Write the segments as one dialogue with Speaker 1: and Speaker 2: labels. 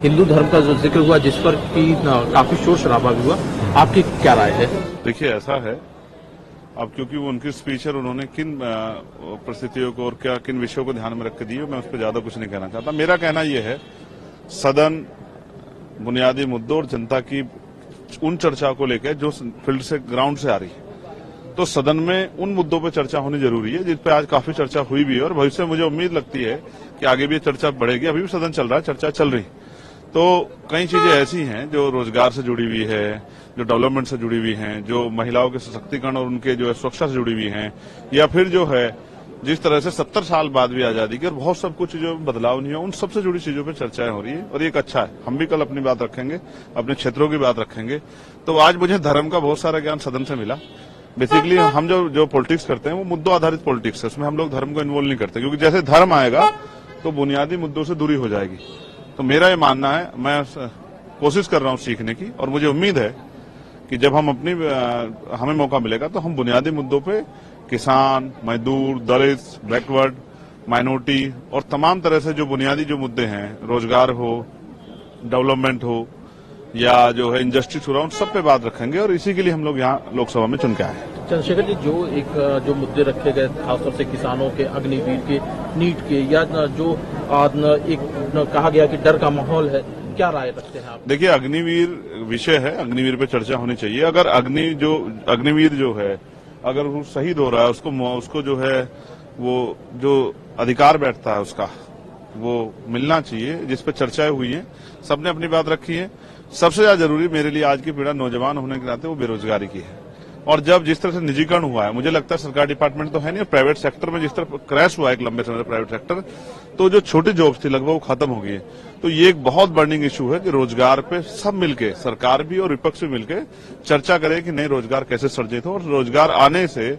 Speaker 1: हिंदू धर्म का जो जिक्र हुआ जिस पर कि काफी शोर शराबा भी हुआ, आपकी क्या राय है?
Speaker 2: देखिए ऐसा है, अब क्योंकि वो उनकी स्पीच है, उन्होंने किन परिस्थितियों को और क्या किन विषयों को ध्यान में रख के दी, मैं उस पर ज्यादा कुछ नहीं कहना चाहता। मेरा कहना यह है, सदन बुनियादी मुद्दों और जनता की उन चर्चा को लेकर जो फील्ड से ग्राउंड से आ रही है, तो सदन में उन मुद्दों पर चर्चा होनी जरूरी है, जिस पे आज काफी चर्चा हुई भी है और भविष्य में मुझे उम्मीद लगती है कि आगे भी चर्चा बढ़ेगी। अभी भी सदन चल रहा है, चर्चा चल रही। तो कई चीजें ऐसी हैं जो रोजगार से जुड़ी हुई है, जो डेवलपमेंट से जुड़ी हुई हैं, जो महिलाओं के सशक्तिकरण और उनके जो है सुरक्षा से जुड़ी हुई हैं, या फिर जो है जिस तरह से 70 साल बाद भी आजादी की और बहुत सब कुछ जो बदलाव नहीं है, उन सबसे जुड़ी चीजों पर चर्चाएं हो रही है और ये एक अच्छा है। हम भी कल अपनी बात रखेंगे, अपने क्षेत्रों की बात रखेंगे। तो आज मुझे धर्म का बहुत सारा ज्ञान सदन से मिला। बेसिकली हम जो पॉलिटिक्स करते हैं वो मुद्दों आधारित पॉलिटिक्स है, उसमें हम लोग धर्म को इन्वॉल्व नहीं करते, क्योंकि जैसे धर्म आएगा तो बुनियादी मुद्दों से दूरी हो जाएगी। तो मेरा ये मानना है, मैं कोशिश कर रहा हूं सीखने की, और मुझे उम्मीद है कि जब हमें मौका मिलेगा तो हम बुनियादी मुद्दों पे किसान, मजदूर, दलित, बैकवर्ड, माइनॉरिटी और तमाम तरह से जो बुनियादी जो मुद्दे हैं, रोजगार हो, डेवलपमेंट हो या जो है इंडस्ट्री हो रहा, उन सब पे बात रखेंगे और इसी के लिए हम लोग यहाँ लोकसभा में चुन के आए हैं।
Speaker 1: चंद्रशेखर जी, जो मुद्दे रखे गए खासतौर से किसानों के, अग्निवीर के, नीट के, या जो कहा गया कि डर का माहौल है, क्या राय रखते हैं आप?
Speaker 2: देखिए, अग्निवीर विषय है, अग्निवीर पे चर्चा होनी चाहिए। अगर अग्निवीर जो है अगर वो शहीद हो रहा है, उसको जो है वो जो अधिकार बैठता है उसका वो मिलना चाहिए, जिस पे चर्चाएं हुई हैं, सबने अपनी बात रखी है। सबसे ज्यादा जरूरी मेरे लिए आज की पीड़ा नौजवान होने के नाते वो बेरोजगारी की है, और जब जिस तरह से निजीकरण हुआ है, मुझे लगता है सरकार डिपार्टमेंट तो है नहीं, प्राइवेट सेक्टर में जिस तरह क्रैश हुआ है एक लंबे समय से प्राइवेट सेक्टर, तो जो छोटी जॉब्स थी लगभग वो खत्म हो गई है। तो ये एक बहुत बर्निंग इशू है कि रोजगार पे सब मिलके, सरकार भी और विपक्ष भी मिलके चर्चा करे कि नए रोजगार कैसे सृजित हो, और रोजगार आने से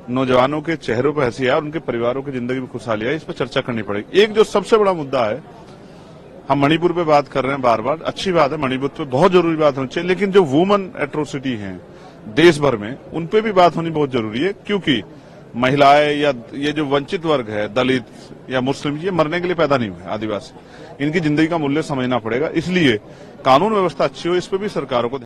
Speaker 2: नौजवानों के चेहरों पर हंसी आए और उनके परिवारों की जिंदगी में खुशहाली आए, इस पर चर्चा करनी पड़ेगी। एक जो सबसे बड़ा मुद्दा है, हम मणिपुर पे बात कर रहे हैं बार बार, अच्छी बात है, मणिपुर पे बहुत जरूरी बात होनी चाहिए, लेकिन जो वुमन एट्रोसिटी है देश भर में, उन पे भी बात होनी बहुत जरूरी है, क्योंकि महिलाएं या ये जो वंचित वर्ग है, दलित या मुस्लिम, ये मरने के लिए पैदा नहीं हुए, आदिवासी, इनकी जिंदगी का मूल्य समझना पड़ेगा। इसलिए कानून व्यवस्था अच्छी हो, इस पे भी सरकारों को